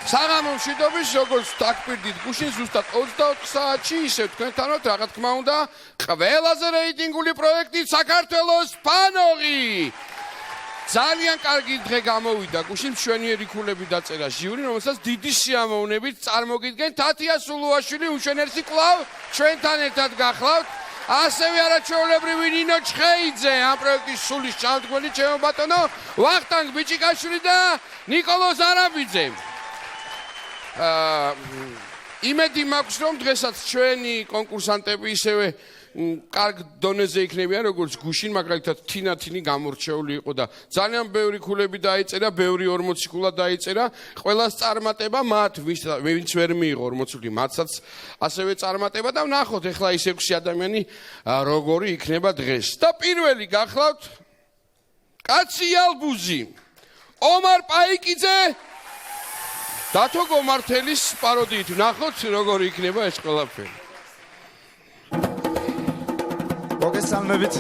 საღამო მშვიდობის როგორც დაგპირდით გუშინ ზუსტად 24 საათში ისევ თქვენთანოთ რა თქმა უნდა ყველაზე რეიტინგული პროექტი საქართველოს ფანოღი ძალიან კარგი დღე გამოვიდა გუშინ მშვენიერი ქულები დაწერა ჟიური რომელსაც დიდი სიამოვნებით წარმოგიდგენ თათია სულუაშვილი უშენერსი კვლავ ჩვენთან ერთად გახლავთ ასევე არაჩვეულებრივი ნინო ჩხეიძე ამ პროექტის სულის ჩამდგმელი ჩემო ბატონო ვახტანგ ბიჭიკაშვილი და ნიკოლოზ არაბიძე იმედი მაქვს რომ დღესაც ჩვენი კონკურსანტები ისევე კარგ დონეზე იქნებიან როგორც გუშინ მაგალითად თინათინი გამორჩეული იყო და ძალიან ბევრი ქულები დაიწერა ბევრი 40 ქულა დაიწერა ყველას წარმატება მათ ვინც ვერ მიიღო 40 ქული მათსაც ასევე წარმატება და ვნახოთ ეხლა ის 6 ადამიანი როგორი იქნება დღეს და პირველი გახლავთ კაცი ალბუზი ომარ პაიკიძე დათო გომართელის პაროდიით ვნახოთ როგორი იქნება ეს ყველაფერი მოგესალმებით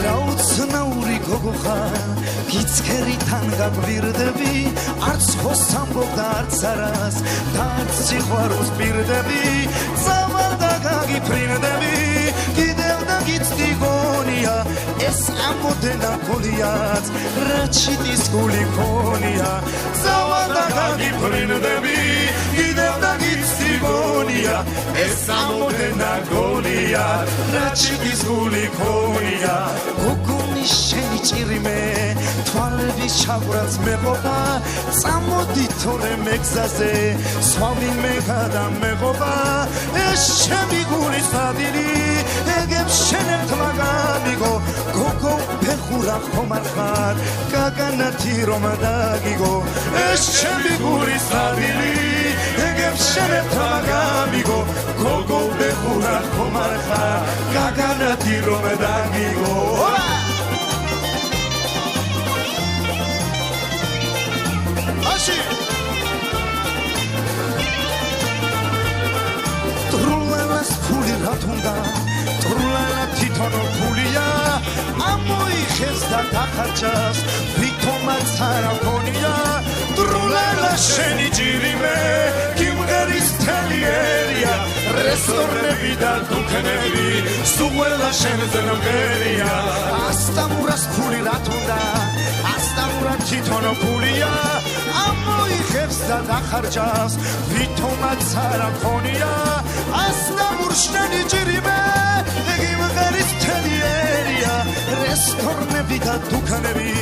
რაუცნაური გოგო ხარ გიცქერითან გაგვირდები არც ხოსამბობ და არც არას და არც სიყვარულს პირდები წამალდა გაგიფრინდები კიდევ და გიცდი გონია ეს ამოდენა გოლიაც რაჩიტის გული ქონია წამალდა გაგიფრინდები კიდევ და გიცდი გონია ეს ამოდენა გოლია რაჩიტის გული ქონია გოგონი შენი ჭირიმე თვალების ჩავრაც მეყობა წამოდი თორე მეგზაზე სვავი მეგადა მეყობა ეს ჩემი გულის ადი ეგებს შენ ერთმა გამიგო გოგო ფეხურა ხომარ ხარ გაგანათი რომ დაგიგო ეს ჩემი გულის ადი ეგებს შენ ერთმა გამიგო გოგო ფეხურა ხომარ ხარ გაგანათი რომ დაგიგო Trulelas puli ratunda, trulala titono pulia, amoiches da takharchas, vitomat sarakonia, trulala sheni jirime, kimgeris telieria, restornebi da duknebi, suela shenzengeria, astamuras puli ratunda, astamurat titono pulia, amoiches da takharchas, vitomat sarakonia, astamurat sheni jirime, kimgeris telieria, restornebi da duknebi,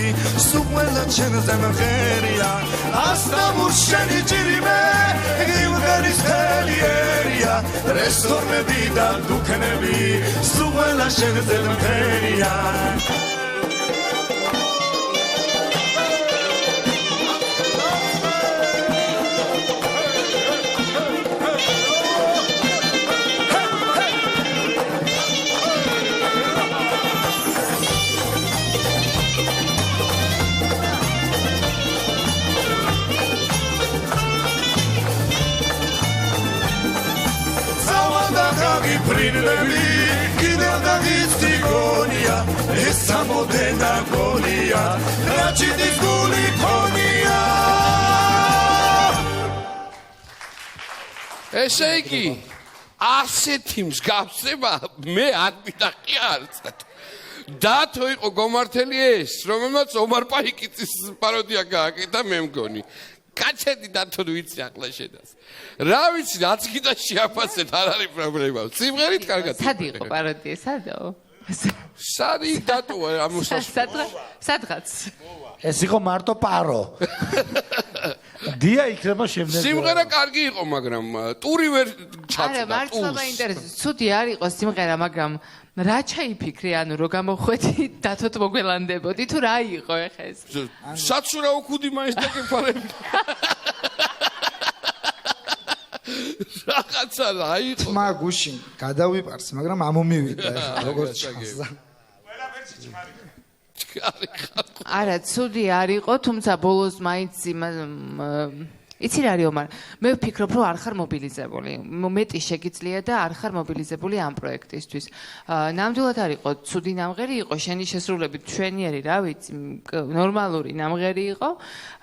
suela shenzengeria, astamurat sheni jirime, kimgeris telieria, restornebi da duknebi, suela shenzengeria. Prindemi, კიდევ და გიცდი გონია, ეს ამოდენა გოლია, რაჩიტის გული ქონია. ესე იგი, ასეთი მსგავსება მე არ მიტახი არცად. დათო იყო გომართელი ეს, რომელმაც ომარ პაიკიძის პაროდია გააკეთა მე მგონი. კაჩედი დათო ვიცი ახლა შედას. რა ვიცი, რაც კიდე შეაფასეთ, არ არის პრობლემა. სიმღერით კარგად. სად იყო პაროდია, სადო? სად იქ დატოვა ამოსასვლელი? სადღაც. ეს იყო მარტო პარო. დია იქნება შემდეგ. სიმღერა კარგი იყო, მაგრამ ტური ვერ ჩაწდა. არა, მართლა მაინტერესებს. ცუდი არ იყო სიმღერა, მაგრამ რა ჩაიფიქრე, ანუ რო გამოხვედი, დათოთ მოგველანდებოდი თუ რა იყო ეხა ეს? საცურა უკუდი მაინც დაკეფარები. რაღაცა რა იყო? თმა გუშინ გადავიპარს, მაგრამ ამომივიდა ეხლა როგორც ჩანს. არა, ცუდი არ იყო, თუმცა ბოლოს მაინც იცი რა არის ომარ? მე ვფიქრობ, რომ არ ხარ მობილიზებული. მეტი შეგიძლია და არ ხარ მობილიზებული ამ პროექტისთვის. ნამდვილად არ იყო ცუდი ნამღერი, იყო შენი შესრულებით ჩვენიერი, რა ვიცი, ნორმალური ნამღერი იყო.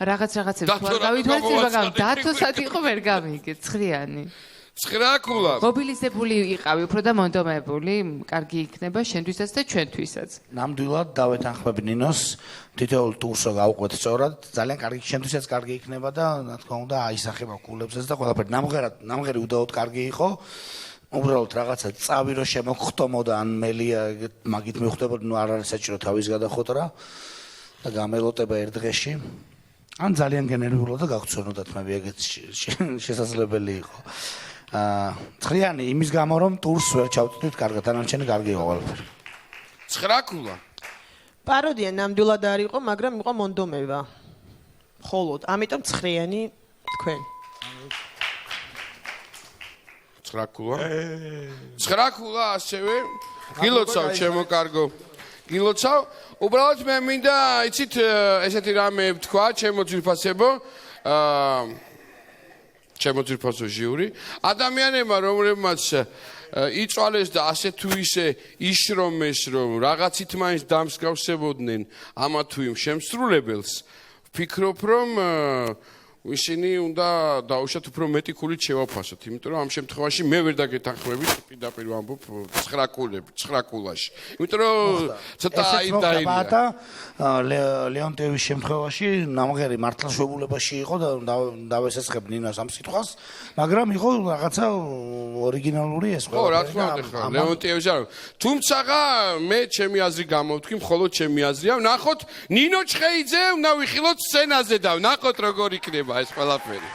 რაღაცებს თუ არ გავითვალისწინებ, მაგრამ დათოსაც იყო ვერ გამიგე, ცხრიანი. ცხრაკულა. მობილიზებული იყავი, უფრო და მონდომებული, კარგი იქნება შენთვისაც და ჩვენთვისაც. ნამდვილად დავეთანხმები ნინოს, თითოეულ ტურს რო გავყვეთ სწორად, ძალიან კარგი შენთვისაც კარგი იქნება და რა თქმა უნდა აისახება კულებსაც და ყველაფერი. ნამღერი უდაოდ კარგი იყო. უბრალოდ რაღაცა წავი რო შემოგხტომოდა ან მელია მაგით მივხვდებოდი, ნუ არ არის საჭირო თავის გადახოტრა და გამელოტება ერთ დღეში. ან ძალიან გენერვიულად და გაგცნოდათ მე ეგეც შესაძლებელი იყო. ცხრიანი იმის გამო რომ ტურს ვერ ჩავწვდით კარგად, დანარჩენი კარგი იყო ყველაფერი. ცხრაკულა. პაროდია ნამდვილად არ იყო, მაგრამ იყო მონდომება. მხოლოდ, ამიტომ ცხრიანი თქვენ. ცხრაკულა ასევე გილოცავ ჩემო კარგო. გილოცავ, უბრალოდ მე მინდა, იცით, ესეთი რამე ვთქვა, ჩემო ძვირფასებო, ჩემო ძვირფასო ჟიური, ადამიანებმა, რომლებმაც იწვალეს და ასე თუ ისე იშრომეს, რომ რაღაცით მაინც დამსგავსებოდნენ ამა თუ იმ შემსრულებელს, ვფიქრობ, რომ ისინი უნდა დაუშვათ უფრო მეტი ქულით შევაფასოთ, იმიტომ რომ ამ შემთხვევაში მე ვერ დაგეთანხმებით პირდაპირ ვამბობ ცხრაკულაში. იმიტომ რომ ცოტა დაინდა. ლეონტიევის შემთხვევაში ნამღერი მართლა შვებულებაში იყო და დავესესხებ ნინოს ამ სიტყვას, მაგრამ იყო რაღაცა ორიგინალური ეს ხო, რა თქმა უნდა, ლეონტიევის არ. თუმცა მე ჩემი აზრი გამოვთქვი, მხოლოდ ჩემი აზრია. ვნახოთ ნინო ჩხეიძე, უნდა ვიხილოთ სცენაზე და ვნახოთ როგორ იქნება ეს ყველაფერი.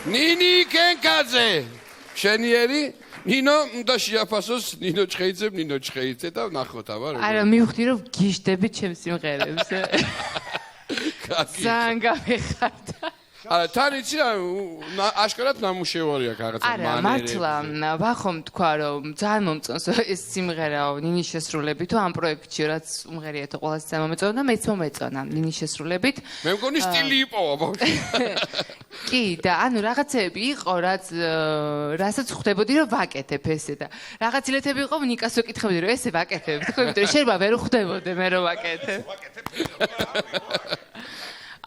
ნინი კენკაძე შენიერი ნინო უნდა შეაფასოს ნინო ჩხეიძე ნინო ჩხეიძე და ნახოთ აბა როგორ არა მივხვდი რომ გიშდებით ჩემს სიმღერებს ძალიან გამეხარდა არა თან იცი აშკარად ნამუშევარია რაღაცა არა მართლა ვახომ თქვა რომ ძალიან მომწონს ეს სიმღერაო ნინის შესრულებით თუ ამ პროექტში რაც უმღერიათო ყველას ძალიან მომეწონა და მეც მომეწონა ნინის შესრულებით მე მგონი სტილი იპოვა ბავშვი კი და ანუ რაღაცები იყო რასაც ხვდებოდი რომ ვაკეთებ ესე და რაღაც ილეთები იყო ნიკას ვეკითხებოდი რომ ესე ვაკეთებ თქო იმიტომ რომ შეიძლება ვერ ხვდებოდე მე რომ ვაკეთებ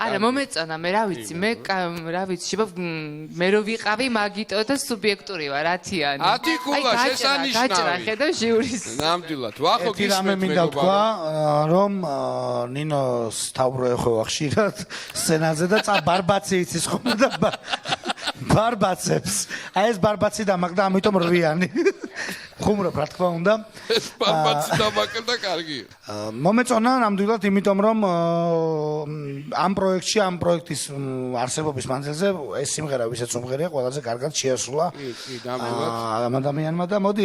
არა მომეწონა მე რა ვიცი მე რა ვიცი შეიძლება მე რო ვიყავი მაგიტო და სუბიექტური ვარ 10-იანი 10 კულა შესანიშნავი გაჭრა ხედავ ჟიურის ნამდვილად ვახო გისმენთ მინდა თქვა რომ ნინოს თავრო ეხება ხშირად სცენაზე და ბარბაცი იცის ხომ და ბარბაცებს აი ეს ბარბაცი დამაგდა ამიტომ რვიანი ხუმრობ რა თქმა უნდა ეს ბარბაცი დამაგდა კარგია მომეწონა ნამდვილად იმიტომ რომ ამ პროექტის არსებობის მანძილზე ეს სიმღერა ვისაც უმღერია ყველაზე კარგად შეასრულა ამ ადამიანმა და მოდი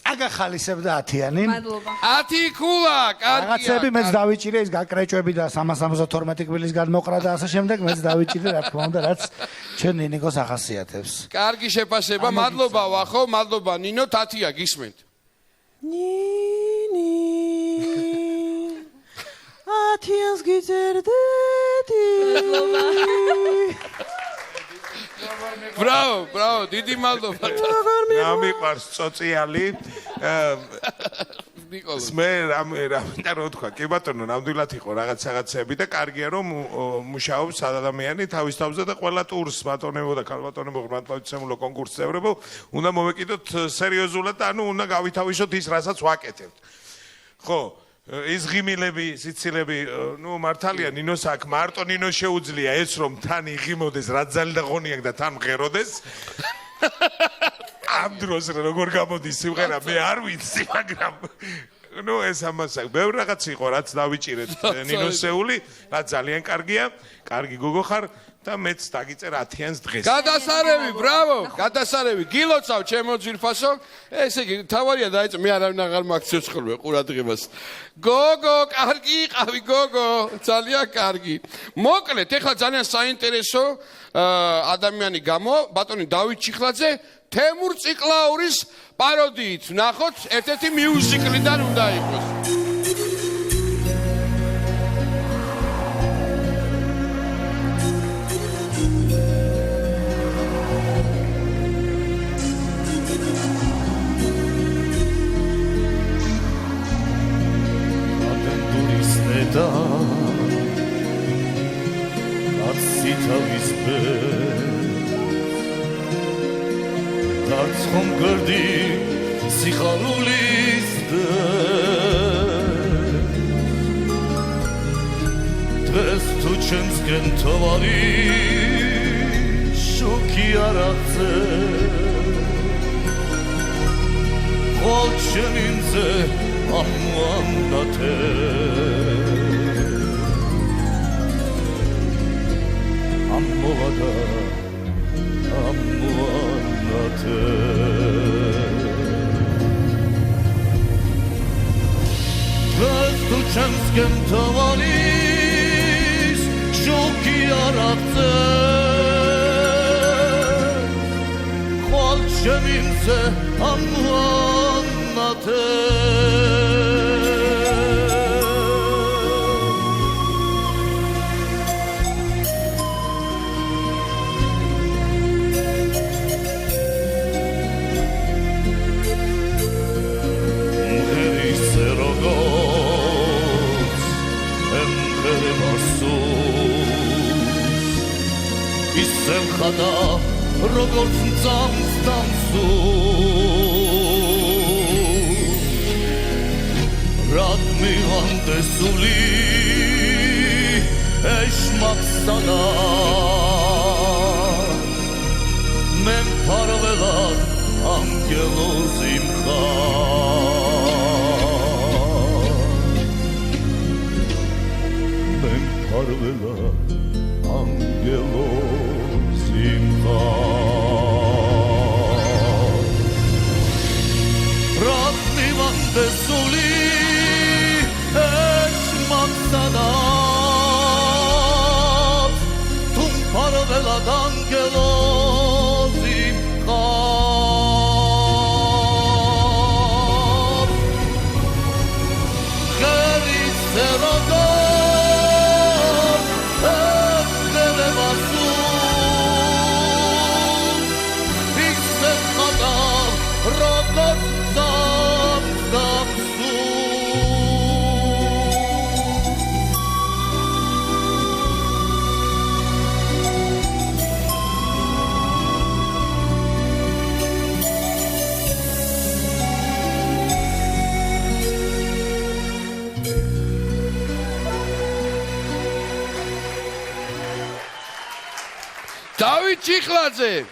წაგახალისებდა 10-იანი მადლობა 10 კულა კარგია რაღაცები მეც დავიჭირე ის გაკრეჭვები და 372 კბილის გადმოყრა და ასე შემდეგ მეც დავიჭირე რა თქმა უნდა რაც ჩვენ ნინიკოს ახასიათებს კარგი შეფასება მადლობა ვახო მადლობა ნინო 10-ია გისმენთ ნინი 10-იანს გიწერდეთი ბრავო დიდი მადლობა ამიყვარს წოწიალი ნიკოლოზ მე რა რო თქვა კი ბატონო ნამდვილად იყო რაღაცები და კარგია რომ მუშაობს ადამიანი თავის თავზე და ყველა ტურს ბატონებო და ქალბატონებო ღმერთმოწმულო კონკურსს წევრებო უნდა მოვეკიდოთ სერიოზულად და ანუ უნდა გავითავისოთ ის რასაც ვაკეთებთ ხო ის ღიმილები სიცილები ნუ მართალია ნინოს აქ მარტო ნინოს შეუძლია ეს რომ თან იღიმოდეს რა ძალი და ღონიაკ და თან მღეროდეს ამ დროს როგორ გამოდის სიმღერა მე არ ვიცი მაგრამ ნუ ეს ამას აქვს ბევრ რაღაც იყო რაც დავიჭირეთ ნინოსეული რა ძალიან კარგია კარგი გოგო ხარ და მეც დაგიწერ 10-იანს დღეს გადასარევი ბრავო გადასარევი გილოცავ ჩემო ძირფასო ესე იგი თავარია დაიწყე მე არავინ აღარ მაქცევს ხოლმე ყურადღებას გოგო კარგი იყავი გოგო ძალიან კარგი მოკლედ ეხლა ძალიან საინტერესო ადამიანი გამო ბატონი დავით ჩიხლაძე თემურ ციკლაურის პაროდიით ნახოთ ერთ-ერთი მიუზიკლიდან უნდა იყოს და არცი თავის დარც ხომ გრდი სიხარულის დღეს თუ ჩემსკენ თავარი შუქი არახზე ხოლ ჩემინზე ამვანდათე ამოვადა ამვანდათე დღეს თუ ჩემსკენ თავარის შუქი არახზე ხოლ ჩემინზე ამვანდათე ხადა როგორც მწამს დამსუ რად მივანდესული ეშმაკსადა მე მფარველად ანგელოზი მხარ მე მფარველად ანგელოზი რაც მივანდესული ეს მაგსადაც თუ ფარველად ანგელოზი მყავს ღერის ზეროდან ეხდელებას ისე ხადარ როგორც დავით ჩიხლაძე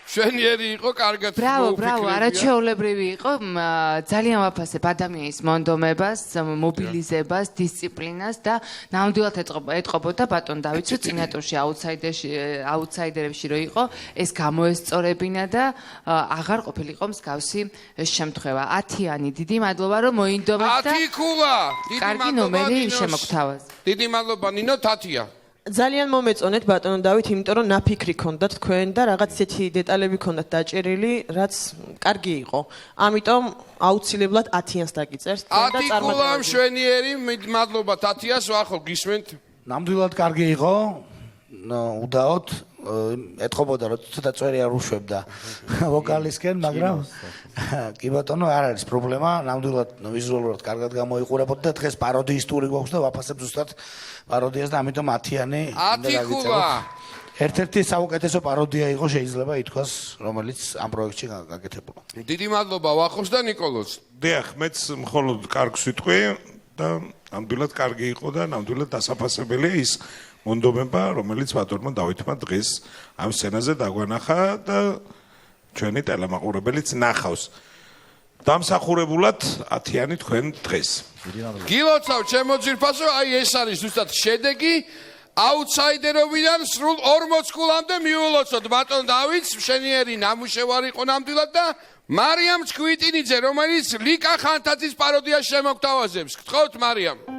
შვენიერი იყო, კარგად ბრავო, არაჩვეულებრივი იყო, ძალიან ვაფასებ ადამიანის მონდომებას, მობილიზებას, დისციპლინას და ნამდვილად ეტყობოდა ბატონ დავითს, რომ წინა ტურში აუთსაიდერებში რო იყო, ეს გამოესწორებინა და აღარ ყოფილიყო მსგავსი შემთხვევა. 10-იანი, დიდი მადლობა რომ მოინდომეთ და 10 ქულა, კარგი ნომერი შემოგთავაზა. დიდი მადლობა ნინო, 10-ია. ძალიან მომეწონეთ ბატონო დავით, იმიტომ რომ ნაფიქრი ქონდათ თქვენ და რაღაც ისეთი დეტალები ქონდათ დაჭერილი, რაც კარგი იყო. ამიტომ აუცილებლად 10-იანს დაგიწერთ და 10 ქულა მშვენიერი, მადლობა 10-იას, ვახო გისმენთ. ნამდვილად კარგი იყო. უდაოდ ეთყობოდა რომ ცოტა წვერი არ უშვებდა ვოკალისკენ, მაგრამ კი ბატონო, არ არის პრობლემა, ნამდვილად ვიზუალურად კარგად გამოიყურებოდა და დღეს პაროდიის ტური გვაქვს და ვაფასებ ზუსტად პაროდიას და ამიტომ 10-იანი 10 ქულა. ერთ-ერთი საუკეთესო პაროდია იყო შეიძლება ითქვას, რომელიც ამ პროექტში გაკეთებულა. დიდი მადლობა ვახოს და ნიკოლოზს. დიახ, მეც მხოლოდ კარგს ვიტყვი და ნამდვილად კარგი იყო და ნამდვილად დასაფასებელია ის მონდომება, რომელიც ბატონმა დავითმა დღეს ამ სცენაზე დაგვანახა და ჩვენი ტელემაყურებელიც ნახავს. დამსახურებულად 10-იანი თქვენ დღეს. გილოცავ ჩემო ძირფასო, აი ეს არის ზუსტად შედეგი. აუთსაიდერობიდან სრულ 40 ქულამდე მიულოცოთ ბატონ დავითს, მშვენიერი ნამუშევარი იყო ნამდვილად და მარიამ ჩქვიტინიძე, რომელიც ლიკა ხანთაძის პაროდიას შემოგთავაზებს. გთხოვთ მარიამ.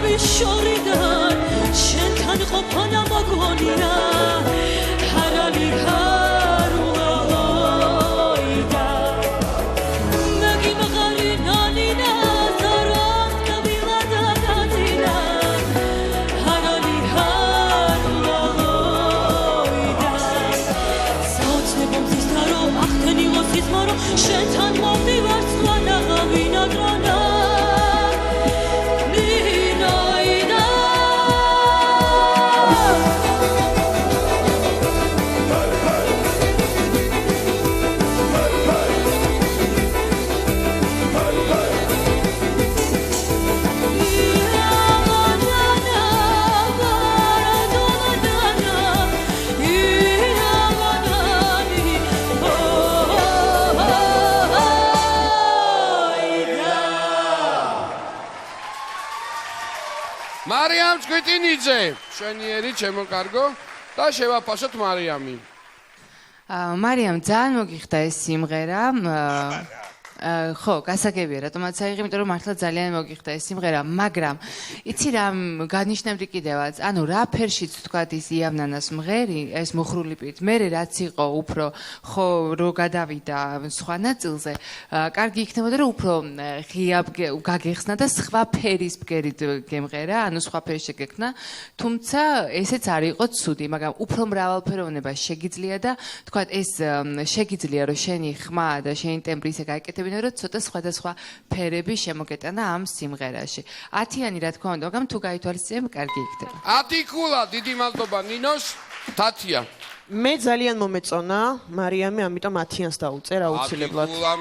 Wish მარიამ წვიტინიძე, შვენიერი, ჩემო კარგო და შევაფასოთ მარიამი. მარიამ, ძალიან მოგიხდა ეს სიმღერა. ხო, გასაგებია, რატომაც აიღე, იმიტომ რომ მართლა ძალიან მოგიხდა ეს სიმღერა, მაგრამ იცი რა განიშნებდი კიდევაც, ანუ რა ფერშიც თქვათ ის იავნანას მღერი, ეს მოხრულიპით, მე რაც იყო უფრო ხო რო გადავიდა სხვა ნაწილზე, კარგი იქნებოდა რომ უფრო ღია გაგეხსნა და სხვა ფერის ბგერით გემღერა, ანუ სხვა ფერი შეგექნა, თუმცა ესეც არ იყო ცუდი, მაგრამ უფრო მრავალფეროვნება შეგიძლია და თქვათ ეს შეგიძლია რომ შენი ხმა და შენი ტემბრი ისე გაიკეთებინა რომ ცოტა სხვადასხვა ფერები შემოგეტანა ამ სიმღერაში. 10-იანი რა თქმა უნდა, მაგრამ თუ გაითვალისწინებ, კარგი იქნება. 10 ქულა, დიდი მადლობა ნინოს, თათია. მე ძალიან მომეწონა მარიამი, ამიტომ 10-იანს დაუწერ აუცილებლად. 10 ქულა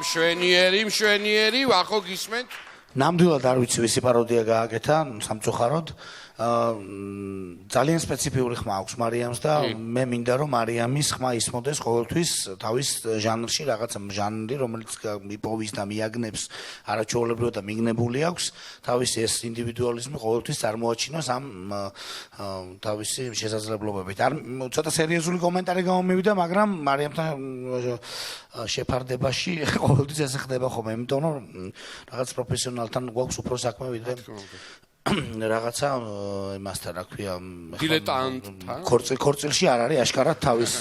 მშვენიერი, ახო გისმენთ? ნამდვილად არ ვიცი ვისი პაროდია გააკეთა სამწუხაროდ. ძალიან სპეციფიური ხმა აქვს მარიამს და მე მინდა რომ მარიამის ხმა ისმოდეს ყოველთვის თავის ჟანრში რაღაცა ჟანრი რომელიც მიპოვის და მიაგნებს არაჩვეულებრივად და მიგნებული აქვს თავისი ეს ინდივიდუალიზმი ყოველთვის წარმოაჩინოს ამ თავისი შესაძლებლობებით. არ ცოტა სერიოზული კომენტარი გამომივიდა, მაგრამ მარიამთან შეფარდებაში ყოველთვის ესე ხდება ხოლმე, იმიტომ რომ რაღაც პროფესიონალთან გვაქვს უფრო საქმე ვიდრე რაღაცა მასთან რა ქვია დილეტანტთან ქორწილში არ არის აშკარად თავის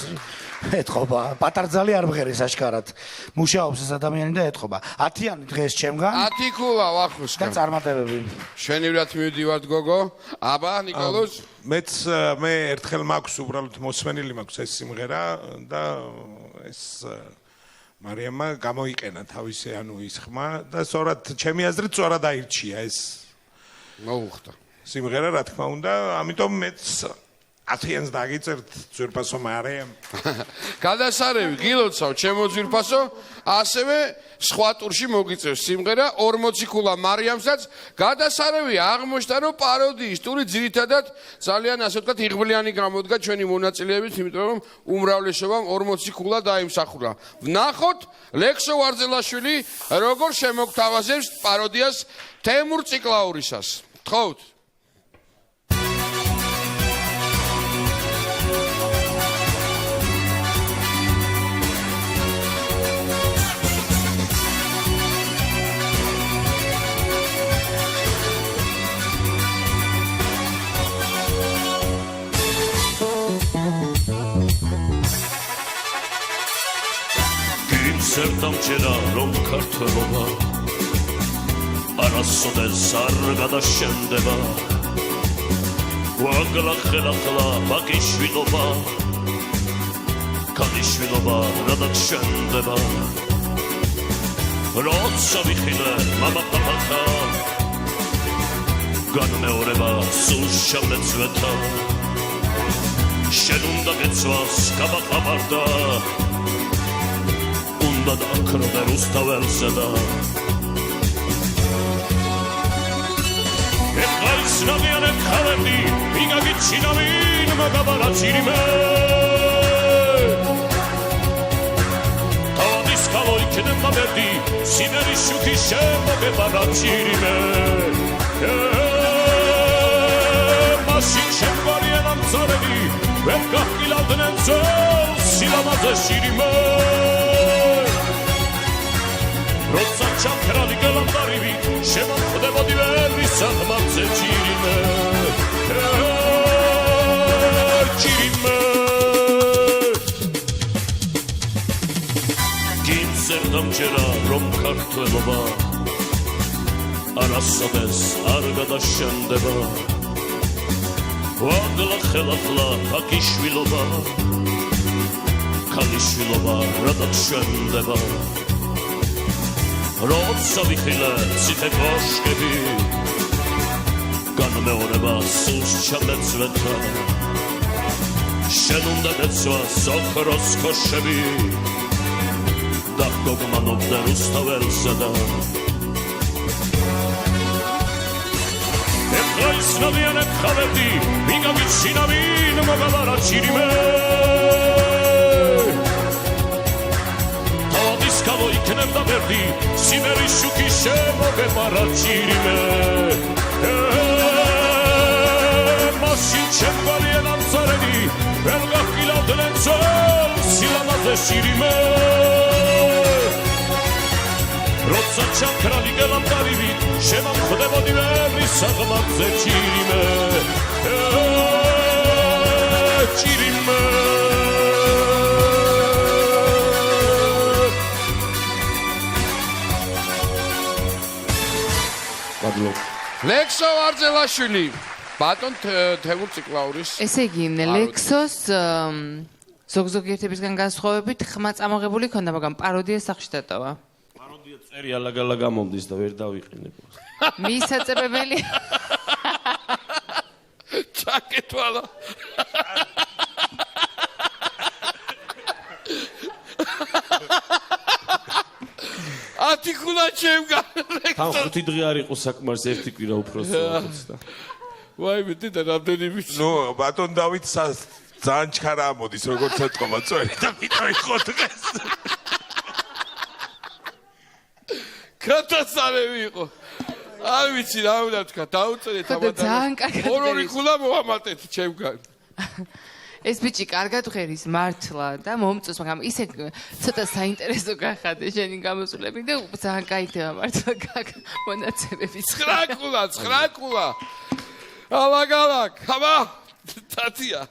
ეთყობა პატარძალი არ მღერის აშკარად მუშაობს ეს ადამიანი და ეთყობა 10-იანი დღეს ჩემგან 10 ქულა ვახუშკა და წარმატებები შვენივრად მივდივართ გოგო აბა ნიკოლოზ მე ერთხელ მაქვს უბრალოდ მოსმენილი მაქვს ეს სიმღერა და ეს მარიამმა გამოიყენა თავისი ანუ ის ხმა და სწორად ჩემი აზრით სწორად აირჩია ეს მოუხდა სიმღერა რა თქმა უნდა ამიტომ მეც 10-იანს დაგიწერთ ძვირფასო მარიამ გადასარევი გილოცავ ჩემო ძვირფასო ასევე სხვა ტურში მოგიწევს სიმღერა 40 ქულა მარიამსაც გადასარევი აღმოჩნდა რომ პაროდიის ტური ძირითადად ძალიან ასე ვთქვათ იღბლიანი გამოდგა ჩვენი მონაწილეებით იმიტომ რომ უმრავლესობამ 40 ქულა დაიმსახურა ვნახოთ ლექსო ვარძელაშვილი როგორ შემოგთავაზებს პაროდიას თემურ ციკლაურისას თხოვთ სერდამჭერა რომ ქართველობა არასოდეს არ გადაშენდება ვაგლახელახლა ბაკიშვილობა ქალიშვილობა რადაშენდება როცა ვიხილე მამა პაპათა განმეორება სულ შემეცვეთა შენ უნდა გეცვას გაბაყაბარდა და აკროდა რუსთაველსა და ეხაის ნამიანე ხალები ვიგაგიჩინავინ მაგაბარაჩირიმე თავადის კალოიქნემ მაბერდი სიბერის შუქი შემოგებარაჩირიმე მაშინ შემგვარიანამ წარები ვერ გახილავდნენ ძელ სილამაზე შირიმე როცა ჩამქრალი გელამდარივი შემოხვდებოდი ვერის აღმარზე ჭირიმე ჭირიმე გინცერდამჭერა რომ ქართველობა არასოდეს არ გადაშენდება ვაგლახელახლა ბაკიშვილობა ქალიშვილობა რადაშენდება როცა ვიხილე ციხე კოშკები განმეორება სულ შემეცვეთა შენ უნდა გეცვას ოქროს ქოშები და გოგმანობდა რუსთაველსა და ეხაის ნავიანე ხალები ვიგაგიჩინავინ მაგაბარაჩირიმე კალოიქნემ და ვერდი სიბერის შუქი შემოგებარაჩირიმე მასში ჩემგვალია დამწარენი ვერ გახილავდნენ ძველ სილამაზე შირიმე როცა ჩაქრალი გელამტარივით შემამხდებოდი ვერნი საღმაკზე ჭირიმე ჭირიმე ლექსო ვარძელაშვილი ბატონ თემურ ციკლაურის ესე იგი ლექსოს ზოგ-ზოგიერთებისგან განსხვავებით ხმა წამოღებული ქონდა, მაგრამ პაროდია სახში დატოვა. პაროდია წერი ალაგ-ალაგ გამომდის და ვერ დავიყენებ. მისაწებებელი. ჩაკეთვალა. ათი ხულა ჩემგან. თან 5 დღე არ იყო საკმარს ერთი კვირა უფროსს და. ვაიმე და რამდენი ვიცი. ნუ ბატონ დავით ძალიან ჩქარა ამოდის როგორც ეთქობა წვერი და მითხარი ხო დღეს. კატასტროფი იყო. არ ვიცი რა უნდა თქვა, დაუწერეთ ამათ. ძალიან კარგად. ორი ხულა მოვამატეთ ჩემგან. ეს ბიჭი კარგად ღერის მართლა და მომწონს, მაგრამ ისე ცოტა საინტერესო გახადა შენი გამოსვლები და ძალიან кайდება მართლა მონაცემები. 9 კულა. ალაგ-ალაგ, ხამა? თათია.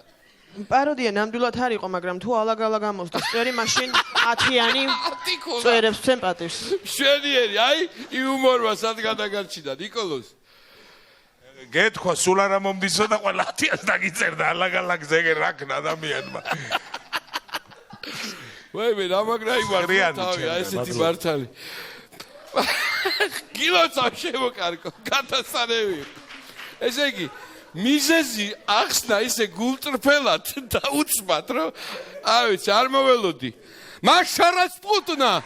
პაროდია ნამდვილად არ იყო, მაგრამ თუ ალაგ-ალაგ ამოსდეს წვერი, მაშინ 10-იანი წვერებს ვცემ პატივს. შვენიერი, აი, იუმორმა სად გადაგარჩიდა ნიკოლოს. გეთქვა სულ არ მომდისო და ყველა 10-ს დაგიწერდა ალაგ-ალაგ ზეგერ რაკნა ადამიანმა. ვაიმე, რა მაგრა იმართა თავი, აი ესეთი მართალი. კილოცა შემოკარგო, კატასტროფი. ესე იგი, მიზეზი ახსნა ისე გულწრფელად და უცბად, რომ აი ვიცი, არ მოველოდი. მაშარას პუტნა.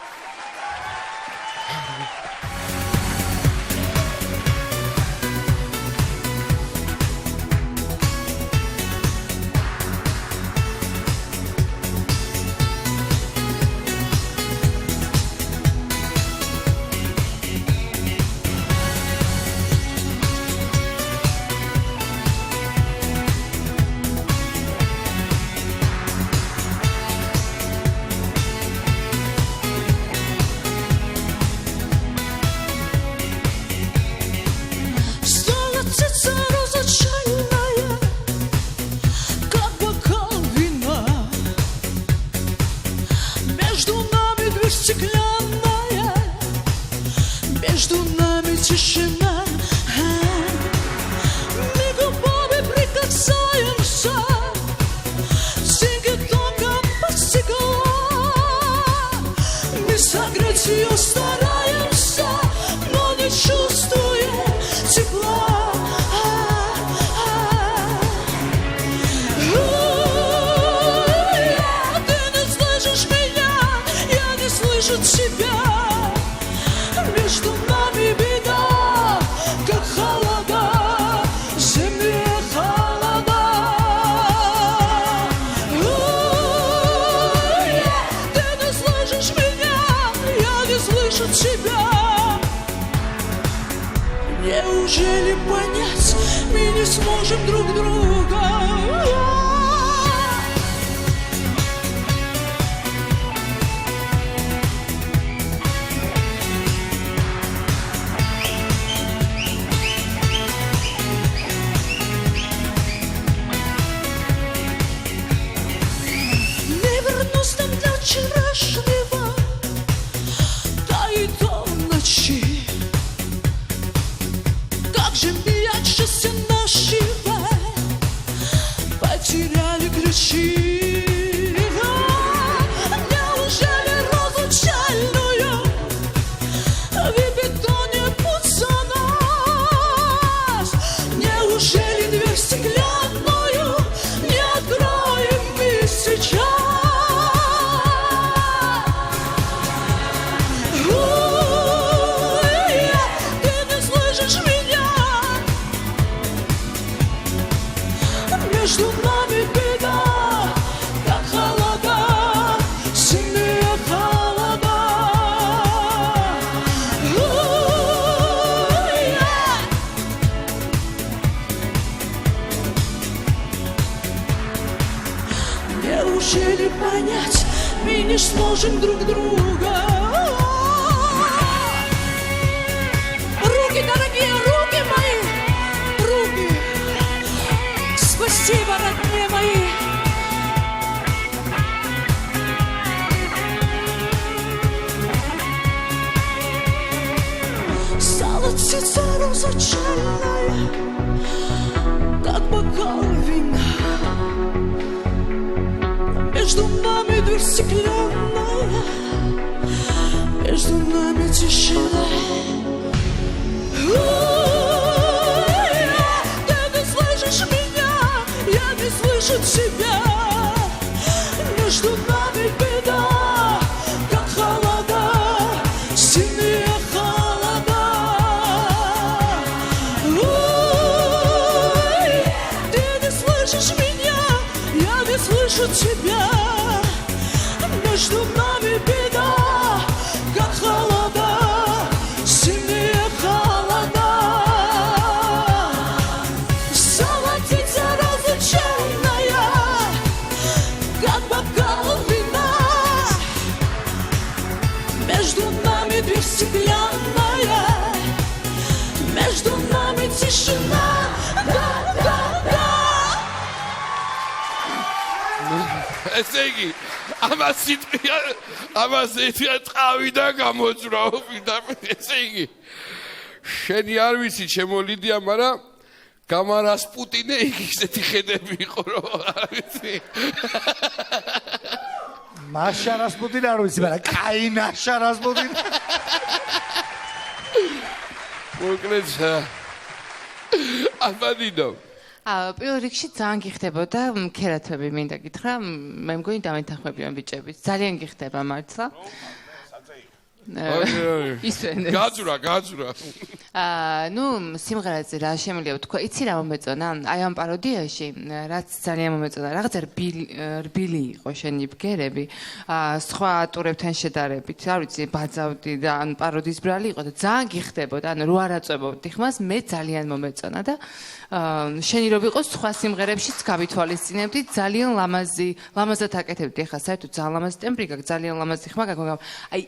Неужели понять мы не сможем друг друга? Не вернусь там для вчерашнего, да и до ночи. Как же мне от счастья нашего пойти неужели понять мы не сможем друг друга? Руки, дорогие, руки мои, руки, спасибо, родные мои. Золотится роза черная, как бокал вина. Между нами дверь стеклянная, между нами тишина. Ты не слышишь меня, я не слышу тебя. Между нами беда, как холода, сильнее холода. Ты не слышишь меня, я не слышу тебя. Между нами беда, как холода, сильнее холода. Золотится роза черная, как бокал вина. Между нами дверь стеклянная, между нами тишина. ესე იგი, ამას ეთია ტყავი და გამოძრაო პირდაპირ. ესე იგი, შენი არ ვიცი ჩემო ლიდია, მაგრამ გამარას პუტინე იგი ისეთი ხედები იყო, რომ არ ვიცი. მაშა რასპუტინი არ ვიცი, მაგრამ კაინაშა რასპუტინი. მოკლედ, აბანინო. პირველ რიგში ძალიან გიხდებოდა ქერათები მინდა გითხრა, მე მგონი დამეთანხმებიან ბიჭები. ძალიან გიხდება მართლა. გაძვრა. ნუ სიმღერაზე რა შემიძლია ვთქვა, იცი რა მომეწონა? აი ამ პაროდიაში, რაც ძალიან მომეწონა, რაღაცა რბილი იყო შენი ბგერები, სხვა ატურებთან შედარებით, არ ვიცი, ბაძავდი და ან პაროდის ბრალი იყო და ძალიან გიხდებოდა, ანუ რო არ აწვებობდი ხმას, მე ძალიან მომეწონა და შენი რო ვიყოს სხვა სიმღერებშიც გავითვალისწინებდი, ძალიან ლამაზად აკეთებდი, ახლა საერთოდ ძალიან ლამაზი ტემბრი გაქვს, ძალიან ლამაზი ხმა გაქვს. აი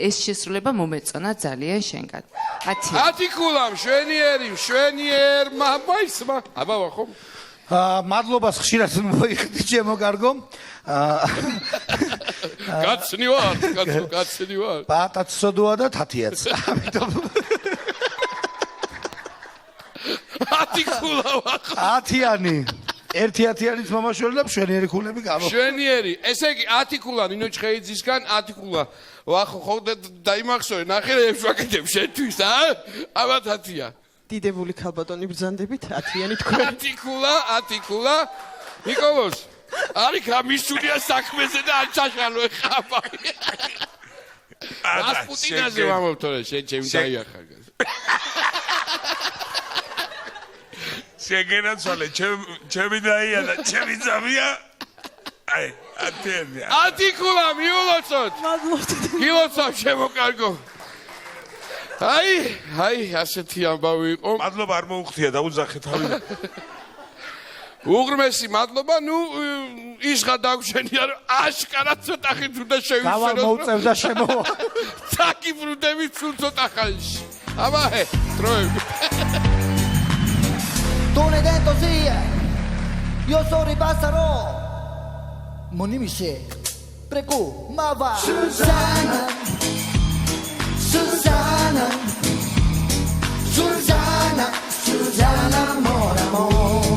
ეს შესრულება მომეწონა ძალიან შენგან. 10 კულა მშვენიერმა მაისმა. აბა ვახო. მადლობას ხშირად მოიხდი ჩემო კარგო. გაცნივარ. პატაც სოდოა და თათიაც. ამიტომ 10 კულა ვახო. 10-იანი. 1-10-იანიც მომაშველი და მშვენიერი ქულები გამო. მშვენიერი. ესე იგი 10 კულა ნინო ჩხეიძისგან 10 კულა. ვახო ხო დაიმახსოვრე, ნახე რა ვაკეთებ შენთვის, აბა 10-ია. დიდებული ქალბატონი ბრძანდებით 10-იანი თქვენ. 10 კულა. ნიკოლოზ, არის გამისულია საქმეზე და არ ჩაშალო ეხაბა. რასპუტინაზე ვამოვთორე, შენ ჩემი დაიახარ. შეგენაცვალე, ჩემი დაია და ჩემი ძამია. აი, 10-იანი. 10 კულა მიულოცოთ. გილოცავ შემოკარგო. აი, ასეთი ამბავი იყო. მადლობა არ მოუხდია და უძახე თავი. უღრმესი მადლობა, ნუ ისღა დაგვრჩენია, რომ აშკარად ცოტა ხით უნდა შევისწინოთ. გავალ მოუწევ და შემოვა. თაკი ბრუნდები სულ ცოტა ხანში. აბა, დროები. Tu ne dentro sia, io sono ripasserò. Monimisce, prego, ma va. Susanna, Susanna, Susanna, Susanna, amor, amor.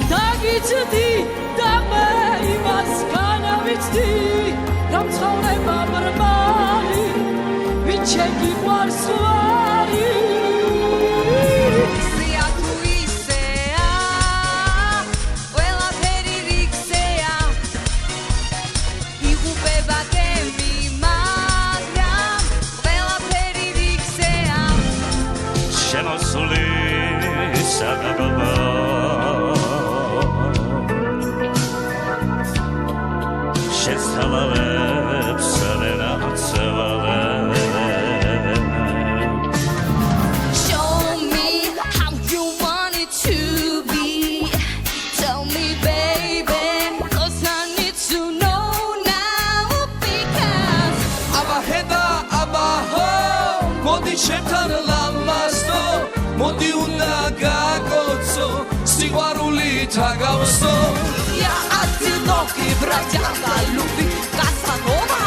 დაგიწდი და მე იმას განავიცდი, რომ ცხოვრება ბრმალი, ვინ შეგიყვარს ვარი. tagauso ja одиноки бродяга любви Казанова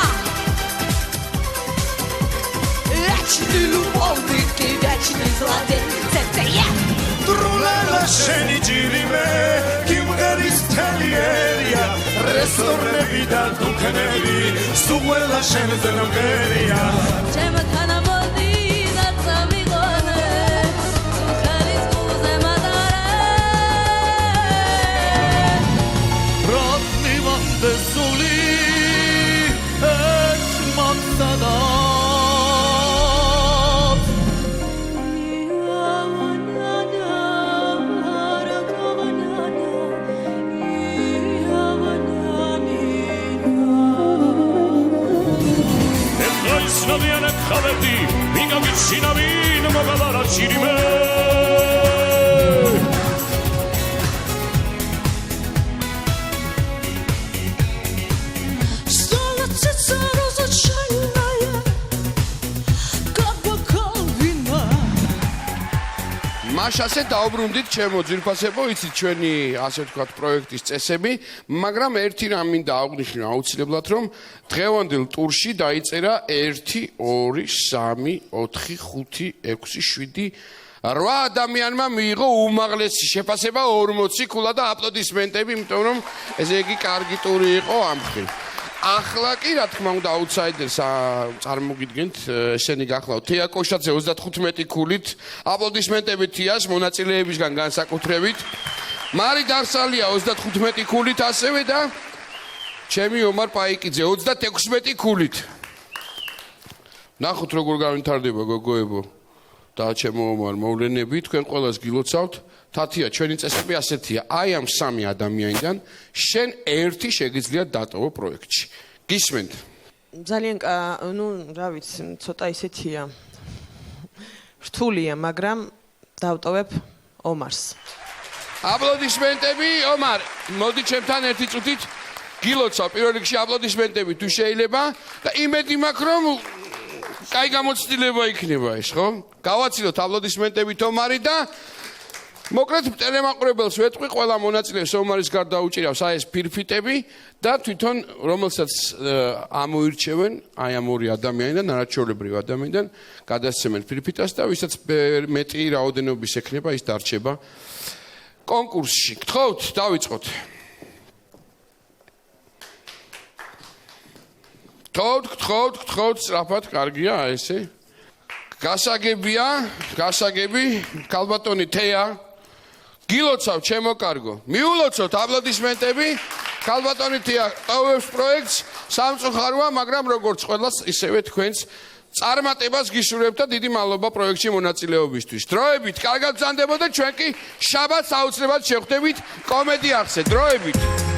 вечный любовник и вечный злодей это я Трулела შენი ჯირიმე კიმღერის თელიერია რესტორნები და დუქნები სულ შენზე ნგერია ჩემთან ამოდი და წამიღონე ხალის გულზე მატარე როდნი მომდესული ეს მომსადა Snadjene khaveti, minga vitsinavin magavara chirime. Stola tsetsa rozotchaynaya Kabakovina მაშასე დაუბრუნდით ჩემო ძირფასებო, იცით ჩვენი ასე ვთქვათ პროექტის წესები, მაგრამ ერთი რამ მინდა აღვნიშნო აუცილებლად, რომ დღევანდელ ტურში დაიწერა 1 2 3 4 5 6 7 8 ადამიანმა მიიღო უმაღლესი შეფასება 40 ქულა და აპლოდისმენტები, იმიტომ რომ ესე იგი კარგი ტური იყო ამ მხრივ. ახლა კი რა თქმა უნდა აუთსაიდერს წარმოგიდგენთ ესენი გახლავთ თეა კოშაძე 35 ქულით აპლოდისმენტები თეას მონაწილეებისგან განსაკუთრებით მარი დარსალია 35 ქულით ასევე და ჩემი ომარ პაიკიძე 36 ქულით ნახოთ როგორ გავითარდება გოგოებო და ჩემო ომარ მოვლენები თქვენ ყველას გილოცავთ თათია ჩვენი წესები ასეთია აი ამ სამი ადამიანიდან შენ ერთი შეგიძლია დატოვო პროექტში გისმენთ ძალიან ნუ რა ვიცი ცოტა ისეთია რთულია მაგრამ დავტოვებ ომარს აპლოდისმენტები ომარ მოდი ჩემთან ერთი წუთით გილოცავ პირველ რიგში აპლოდისმენტები თუ შეიძლება და იმედი მაქვს რომ კაი გამოცდილება იქნება ეს ხო გავაცილოთ აპლოდისმენტებით ომარი და მოკლედ ტელემაყურებელს ვეთყვი ყველა მონაწილეს ომარის გარდა უჭირავს აი ეს ფირფიტები და თვითონ რომელსაც ამოირჩევენ აი ამ ორი ადამიანიდან არაჩვეულებრივ ადამიანიდან გადასცემენ ფირფიტას და ვისაც მეტი რაოდენობის ექნება ის დარჩება კონკურსში გთხოვთ დავიწყოთ გთხოვთ სწრაფად კარგია ესე გასაგები კალბატონი თეა გილოცავ ჩემო კარგო მიულოცოთ აპლოდისმენტები კალბატონი თეა ტოვებს პროექტს სამწუხაროა მაგრამ როგორც ყველას ისევე თქვენს წარმატებას გისურვებთ და დიდი მადლობა პროექტში მონაწილეობისთვის დროებით კარგად ბრძანდებოდა ჩვენ კი შაბათს აუცილებლად შევხვდებით კომედი არხზე დროებით